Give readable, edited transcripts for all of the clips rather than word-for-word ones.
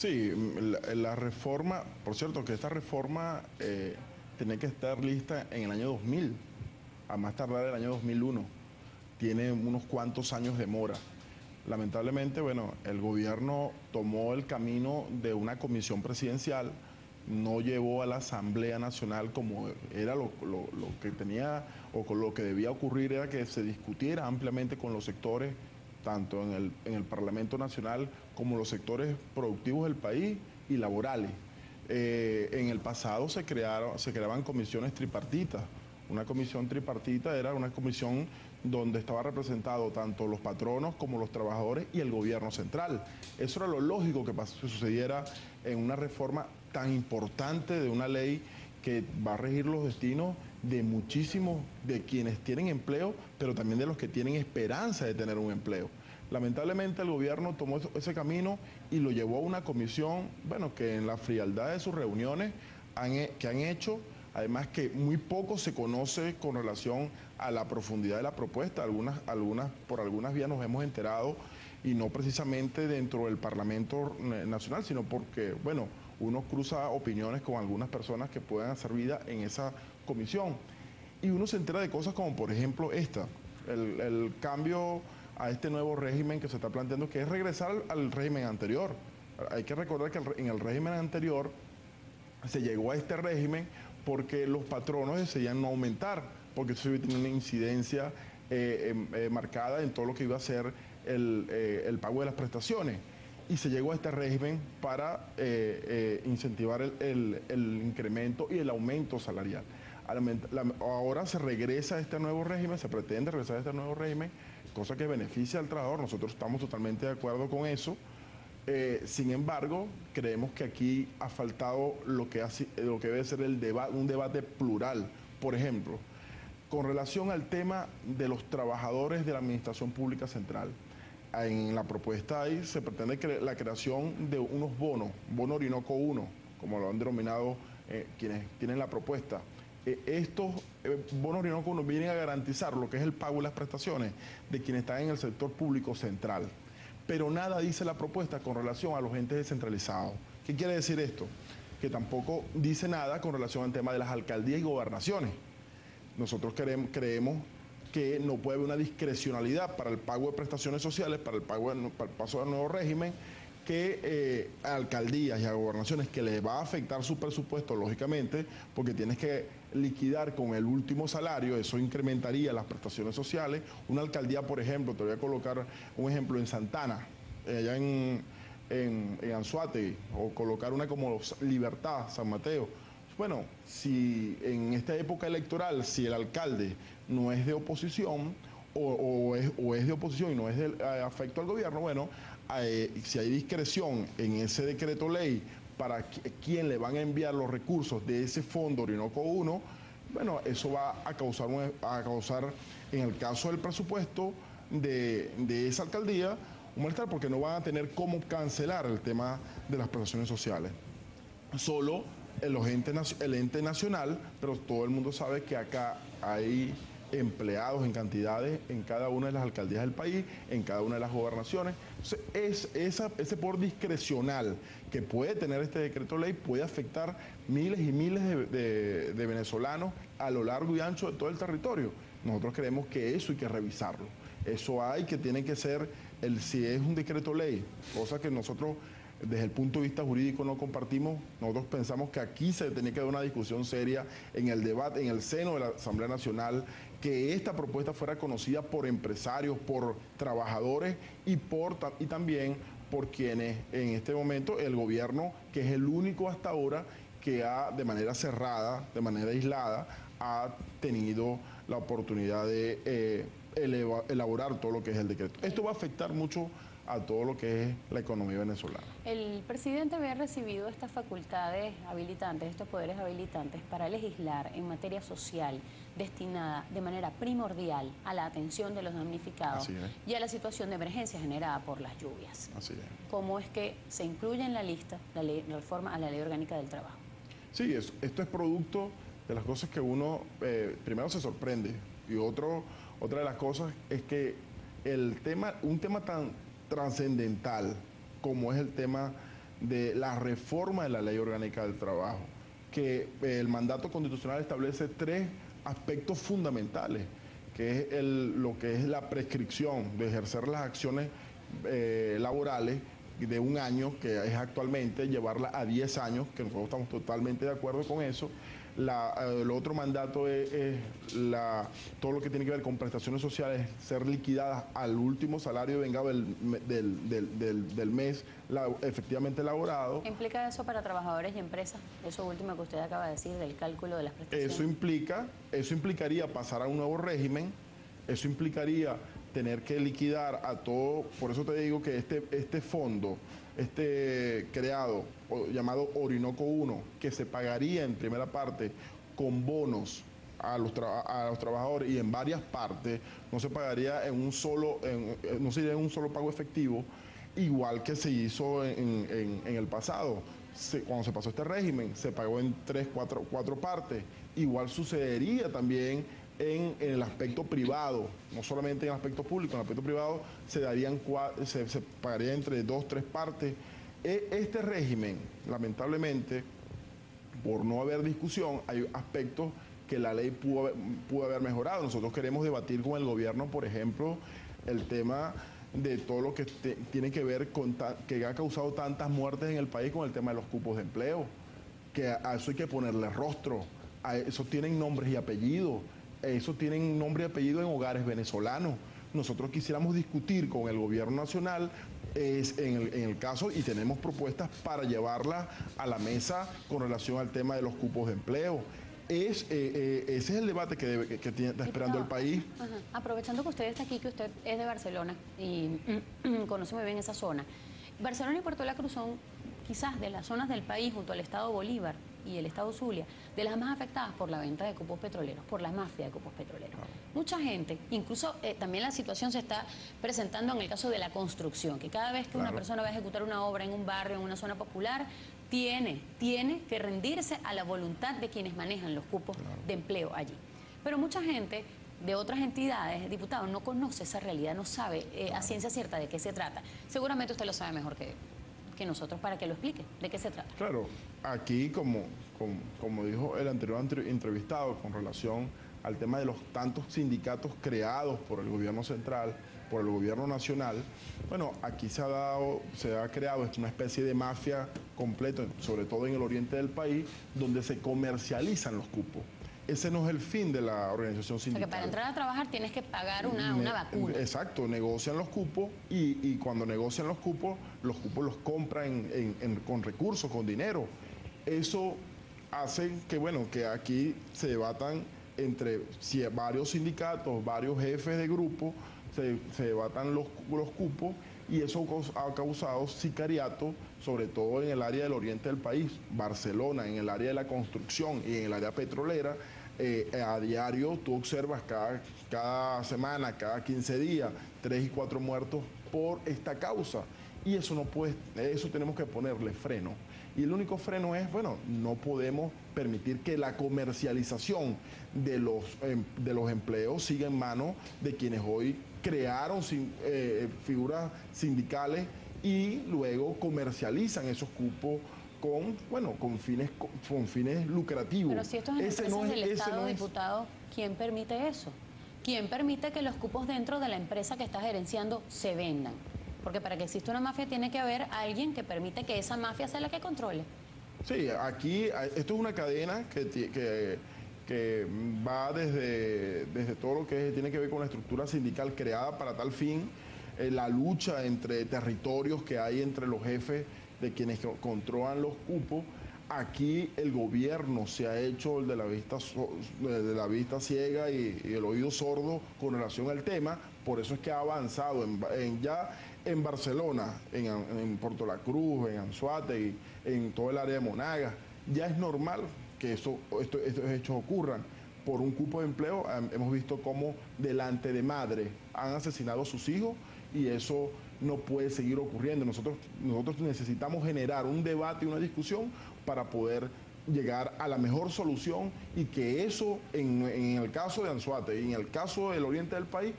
Sí, la reforma, por cierto, que esta reforma tenía que estar lista en el año 2000, a más tardar el año 2001. Tiene unos cuantos años de mora. Lamentablemente, bueno, el gobierno tomó el camino de una comisión presidencial, no llevó a la Asamblea Nacional como era lo que tenía o con lo que debía ocurrir, era que se discutiera ampliamente con los sectores, tanto en el Parlamento Nacional como los sectores productivos del país y laborales. En el pasado se creaban comisiones tripartitas. Una comisión tripartita era una comisión donde estaba representado tanto los patronos como los trabajadores y el gobierno central. Eso era lo lógico que sucediera en una reforma tan importante de una ley que va a regir los destinos de muchísimos, de quienes tienen empleo, pero también de los que tienen esperanza de tener un empleo. Lamentablemente el gobierno tomó ese camino y lo llevó a una comisión, bueno, que en la frialdad de sus reuniones que han hecho, además que muy poco se conoce con relación a la profundidad de la propuesta, por algunas vías nos hemos enterado y no precisamente dentro del Parlamento Nacional, sino porque, bueno, uno cruza opiniones con algunas personas que puedan hacer vida en esa comisión. Y uno se entera de cosas como, por ejemplo, el cambio a este nuevo régimen que se está planteando, que es regresar al régimen anterior. Hay que recordar que en el régimen anterior se llegó a este régimen porque los patronos decidían no aumentar, porque eso tiene una incidencia marcada en todo lo que iba a ser el pago de las prestaciones. Y se llegó a este régimen para incentivar el incremento y el aumento salarial. Ahora se regresa a este nuevo régimen, se pretende regresar a este nuevo régimen, cosa que beneficia al trabajador. Nosotros estamos totalmente de acuerdo con eso. Sin embargo, creemos que aquí ha faltado lo que debe ser un debate plural. Por ejemplo, con relación al tema de los trabajadores de la Administración Pública Central, en la propuesta ahí se pretende la creación de unos bonos, bono Orinoco 1, como lo han denominado quienes tienen la propuesta. Estos bonos Orinoco 1 vienen a garantizar lo que es el pago y las prestaciones de quienes están en el sector público central. Pero nada dice la propuesta con relación a los entes descentralizados. ¿Qué quiere decir esto? Que tampoco dice nada con relación al tema de las alcaldías y gobernaciones. Nosotros creemos que no puede haber una discrecionalidad para el pago de prestaciones sociales, para el paso del nuevo régimen, que a alcaldías y a gobernaciones que les va a afectar su presupuesto, lógicamente, porque tienes que liquidar con el último salario, eso incrementaría las prestaciones sociales. Una alcaldía, por ejemplo, te voy a colocar un ejemplo en Santana, allá en Anzoátegui, o colocar una como Libertad, San Mateo. Bueno, si en esta época electoral, si el alcalde no es de oposición o es de oposición y no es de afecto al gobierno, bueno, si hay discreción en ese decreto ley para quién le van a enviar los recursos de ese fondo Orinoco 1, bueno, eso va a causar en el caso del presupuesto de esa alcaldía un malestar porque no van a tener cómo cancelar el tema de las prestaciones sociales. Solo el ente nacional, pero todo el mundo sabe que acá hay empleados en cantidades en cada una de las alcaldías del país, en cada una de las gobernaciones. Entonces, ese poder discrecional que puede tener este decreto ley puede afectar miles y miles de venezolanos a lo largo y ancho de todo el territorio. Nosotros creemos que eso hay que revisarlo. Eso tiene que ser, si es un decreto ley, cosa que nosotros desde el punto de vista jurídico no compartimos. Nosotros pensamos que aquí se tenía que dar una discusión seria en el debate, en el seno de la Asamblea Nacional, que esta propuesta fuera conocida por empresarios, por trabajadores y también por quienes en este momento el gobierno, que es el único hasta ahora que de manera cerrada, de manera aislada, ha tenido la oportunidad de elaborar todo lo que es el decreto. Esto va a afectar mucho a todo lo que es la economía venezolana. El presidente había recibido estas facultades habilitantes, estos poderes habilitantes para legislar en materia social destinada de manera primordial a la atención de los damnificados y a la situación de emergencia generada por las lluvias. Así es. ¿Cómo es que se incluye en la lista la reforma a la Ley Orgánica del Trabajo? Sí, esto es producto de las cosas que uno primero se sorprende y otra de las cosas es que un tema tan trascendental como es el tema de la reforma de la Ley Orgánica del Trabajo, que el mandato constitucional establece 3 aspectos fundamentales, que es lo que es la prescripción de ejercer las acciones laborales de 1 año, que es actualmente, llevarla a 10 años, que nosotros estamos totalmente de acuerdo con eso. El otro mandato es todo lo que tiene que ver con prestaciones sociales, ser liquidadas al último salario vengado del mes efectivamente elaborado. ¿Qué implica eso para trabajadores y empresas? Eso último que usted acaba de decir, del cálculo de las prestaciones. Eso implicaría pasar a un nuevo régimen, eso implicaría tener que liquidar a todo. Por eso te digo que este fondo, creado, llamado Orinoco 1, que se pagaría en primera parte con bonos a los trabajadores y en varias partes, no se pagaría no sería en un solo pago efectivo, igual que se hizo en el pasado. Cuando se pasó este régimen, se pagó en 3, 4 partes. Igual sucedería también en el aspecto privado, no solamente en el aspecto público, en el aspecto privado se pagaría entre 2, 3 partes. Este régimen, lamentablemente, por no haber discusión, hay aspectos que la ley pudo haber mejorado. Nosotros queremos debatir con el gobierno, por ejemplo, el tema de todo lo que tiene que ver con que ha causado tantas muertes en el país con el tema de los cupos de empleo, que a eso hay que ponerle rostro, a eso tienen nombres y apellidos, eso tienen nombre y apellido en hogares venezolanos. Nosotros quisiéramos discutir con el gobierno nacional en el caso, y tenemos propuestas para llevarla a la mesa con relación al tema de los cupos de empleo. Ese es el debate que está esperando el país. Ajá. Aprovechando que usted está aquí, que usted es de Barcelona y conoce muy bien esa zona. Barcelona y Puerto La Cruz son quizás de las zonas del país, junto al estado Bolívar y el estado Zulia, de las más afectadas por la venta de cupos petroleros, por la mafia de cupos petroleros. Mucha gente, incluso también la situación se está presentando en el caso de la construcción, que cada vez que una persona va a ejecutar una obra en un barrio, en una zona popular, tiene que rendirse a la voluntad de quienes manejan los cupos de empleo allí. Pero mucha gente de otras entidades, diputados, no conoce esa realidad, no sabe a ciencia cierta de qué se trata. Seguramente usted lo sabe mejor que nosotros, para que lo explique de qué se trata. Claro, aquí como dijo el anterior entrevistado con relación al tema de los tantos sindicatos creados por el gobierno central, por el gobierno nacional, bueno, aquí se ha creado una especie de mafia completa, sobre todo en el oriente del país, donde se comercializan los cupos. Ese no es el fin de la organización sindical. O sea, que para entrar a trabajar tienes que pagar una vacuna. Exacto, negocian los cupos y cuando negocian los cupos los compran con recursos, con dinero. Eso hace que, bueno, que aquí se debatan entre varios sindicatos, varios jefes de grupo, se debatan los cupos, y eso ha causado sicariato, sobre todo en el área del oriente del país, Barcelona, en el área de la construcción y en el área petrolera. A diario tú observas cada semana, cada 15 días, 3 y 4 muertos por esta causa. Y eso no puede, eso tenemos que ponerle freno. Y el único freno es, bueno, no podemos permitir que la comercialización de los empleos siga en manos de quienes hoy crearon figuras sindicales y luego comercializan esos cupos con fines lucrativos. Pero si esto es en empresas del Estado, diputado, ¿quién permite eso? ¿Quién permite que los cupos dentro de la empresa que está gerenciando se vendan? Porque para que exista una mafia tiene que haber alguien que permite que esa mafia sea la que controle. Sí, aquí esto es una cadena que va desde todo lo que tiene que ver con la estructura sindical creada para tal fin, la lucha entre territorios que hay entre los jefes de quienes controlan los cupos. Aquí el gobierno se ha hecho el de la vista ciega y el oído sordo con relación al tema. Por eso es que ha avanzado ya en Barcelona, en Puerto La Cruz, en Anzoátegui, en todo el área de Monagas. Ya es normal que estos hechos ocurran. Por un cupo de empleo hemos visto cómo delante de madre han asesinado a sus hijos, y eso no puede seguir ocurriendo. Nosotros necesitamos generar un debate y una discusión para poder llegar a la mejor solución, y que eso, en el caso de Anzoátegui y en el caso del oriente del país,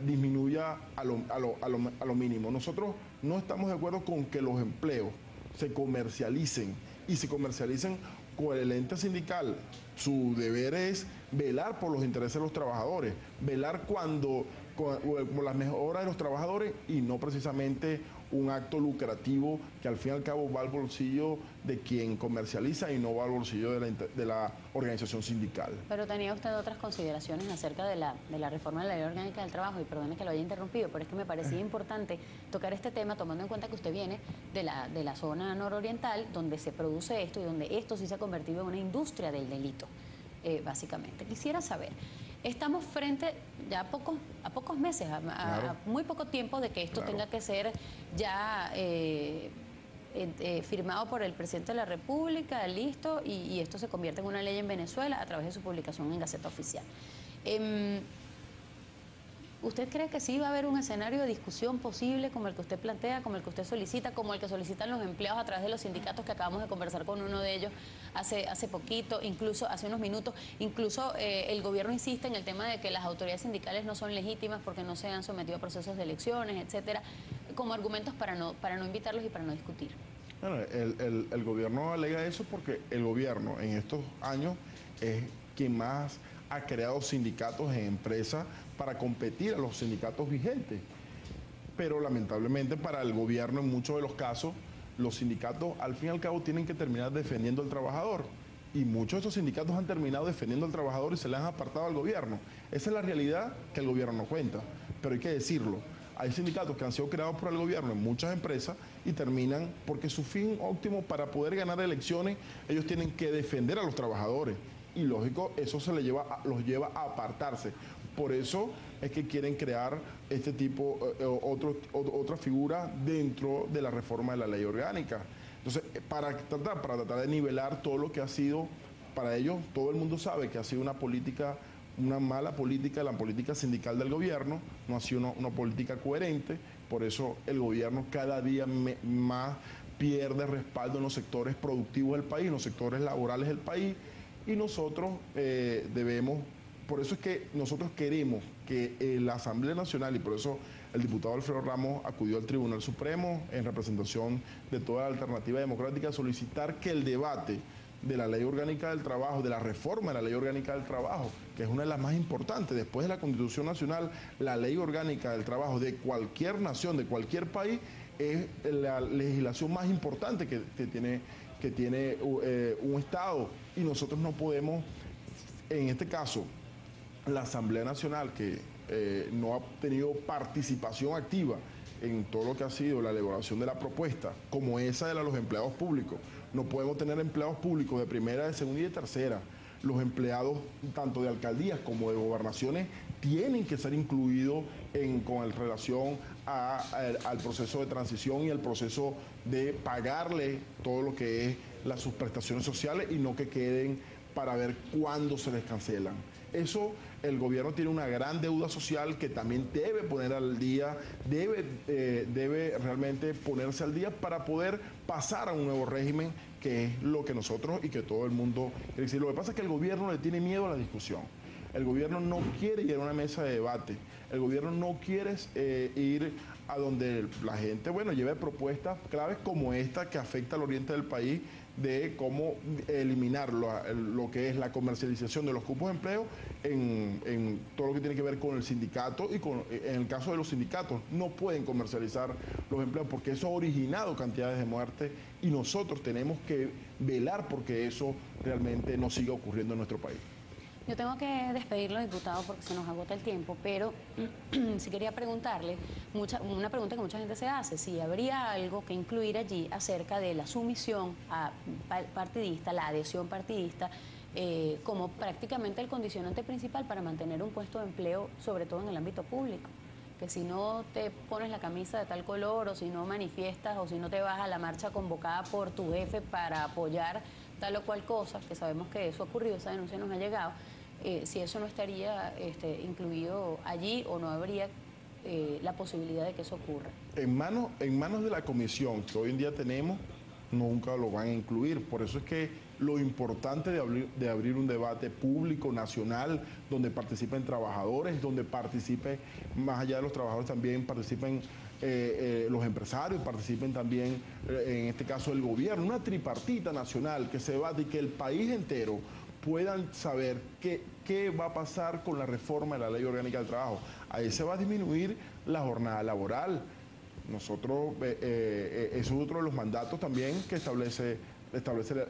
disminuya a lo mínimo. Nosotros no estamos de acuerdo con que los empleos se comercialicen y se comercialicen con el ente sindical. Su deber es velar por los intereses de los trabajadores, velar por las mejoras de los trabajadores y no precisamente un acto lucrativo que al fin y al cabo va al bolsillo de quien comercializa y no va al bolsillo de la organización sindical. Pero tenía usted otras consideraciones acerca de la reforma de la Ley Orgánica del Trabajo, y perdone que lo haya interrumpido, pero es que me parecía importante tocar este tema tomando en cuenta que usted viene de la zona nororiental donde se produce esto y donde esto sí se ha convertido en una industria del delito, básicamente. Quisiera saber, estamos frente ya a pocos meses, a muy poco tiempo de que esto tenga que ser ya firmado por el presidente de la República, listo, y esto se convierte en una ley en Venezuela a través de su publicación en Gaceta Oficial. ¿Usted cree que sí va a haber un escenario de discusión posible como el que usted plantea, como el que usted solicita, como el que solicitan los empleados a través de los sindicatos, que acabamos de conversar con uno de ellos hace poquito, incluso hace unos minutos? Incluso el gobierno insiste en el tema de que las autoridades sindicales no son legítimas porque no se han sometido a procesos de elecciones, etcétera, como argumentos para no invitarlos y para no discutir. Bueno, el gobierno alega eso porque el gobierno en estos años es quien más ha creado sindicatos en empresas para competir a los sindicatos vigentes. Pero lamentablemente para el gobierno en muchos de los casos, los sindicatos al fin y al cabo tienen que terminar defendiendo al trabajador. Y muchos de estos sindicatos han terminado defendiendo al trabajador y se le han apartado al gobierno. Esa es la realidad que el gobierno no cuenta, pero hay que decirlo. Hay sindicatos que han sido creados por el gobierno en muchas empresas y terminan porque su fin óptimo para poder ganar elecciones, ellos tienen que defender a los trabajadores. Y lógico, eso los lleva a apartarse. Por eso es que quieren crear este tipo, otra figura dentro de la reforma de la ley orgánica. Entonces, para tratar de nivelar todo lo que ha sido, para ellos, todo el mundo sabe que ha sido una mala política, la política sindical del gobierno, no ha sido una política coherente, por eso el gobierno cada día más pierde respaldo en los sectores productivos del país, en los sectores laborales del país, y nosotros por eso es que nosotros queremos que la Asamblea Nacional, y por eso el diputado Alfredo Ramos acudió al Tribunal Supremo en representación de toda la alternativa democrática a solicitar que el debate de la Ley Orgánica del Trabajo, de la reforma de la Ley Orgánica del Trabajo, que es una de las más importantes, después de la Constitución Nacional, la Ley Orgánica del Trabajo de cualquier nación, de cualquier país, es la legislación más importante que tiene un Estado, y nosotros no podemos, en este caso, la Asamblea Nacional, que no ha tenido participación activa en todo lo que ha sido la elaboración de la propuesta, como esa de los empleados públicos. No podemos tener empleados públicos de primera, de segunda y de tercera. Los empleados, tanto de alcaldías como de gobernaciones, tienen que ser incluidos con relación al proceso de transición y al proceso de pagarle todo lo que es sus prestaciones sociales y no que queden para ver cuándo se les cancelan. Eso, el gobierno tiene una gran deuda social que también debe poner al día, debe realmente ponerse al día para poder pasar a un nuevo régimen, que es lo que nosotros y que todo el mundo quiere decir. Lo que pasa es que el gobierno le tiene miedo a la discusión. El gobierno no quiere ir a una mesa de debate. El gobierno no quiere ir a donde la gente, bueno, lleve propuestas claves como esta que afecta al oriente del país, de cómo eliminar lo que es la comercialización de los cupos de empleo en todo lo que tiene que ver con el sindicato, y en el caso de los sindicatos no pueden comercializar los empleos porque eso ha originado cantidades de muerte, y nosotros tenemos que velar porque eso realmente no siga ocurriendo en nuestro país. Yo tengo que despedirlo, diputado, porque se nos agota el tiempo, pero sí quería preguntarle una pregunta que mucha gente se hace: si habría algo que incluir allí acerca de la sumisión partidista, la adhesión partidista, como prácticamente el condicionante principal para mantener un puesto de empleo, sobre todo en el ámbito público. Que si no te pones la camisa de tal color, o si no manifiestas, o si no te vas a la marcha convocada por tu jefe para apoyar tal o cual cosa, que sabemos que eso ha ocurrido, esa denuncia nos ha llegado, si eso no estaría incluido allí, o no habría la posibilidad de que eso ocurra. En manos de la comisión que hoy en día tenemos, nunca lo van a incluir. Por eso es que lo importante de abrir un debate público, nacional, donde participen trabajadores, donde participe, más allá de los trabajadores, también participen los empresarios, participen también, en este caso el gobierno, una tripartita nacional que se debate y que el país entero puedan saber qué va a pasar con la reforma de la Ley Orgánica del Trabajo. Ahí se va a disminuir la jornada laboral. Nosotros, eso es otro de los mandatos también que establece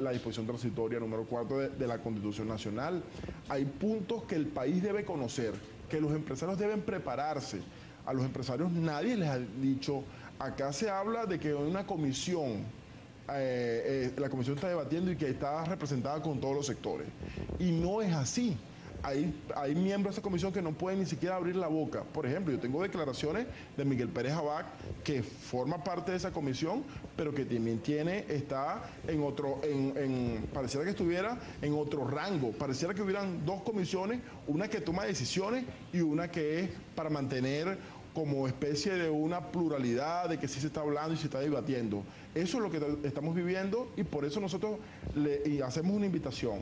la disposición transitoria número 4 de la Constitución Nacional. Hay puntos que el país debe conocer, que los empresarios deben prepararse. A los empresarios nadie les ha dicho, acá se habla de que una comisión, la comisión está debatiendo y que está representada con todos los sectores. Y no es así. Hay miembros de esa comisión que no pueden ni siquiera abrir la boca. Por ejemplo, yo tengo declaraciones de Miguel Pérez Abac, que forma parte de esa comisión, pero que también está en otro, pareciera que estuviera en otro rango. Pareciera que hubieran dos comisiones, una que toma decisiones y una que es para mantener como especie de una pluralidad de que sí se está hablando y se está debatiendo. Eso es lo que estamos viviendo y por eso nosotros le hacemos una invitación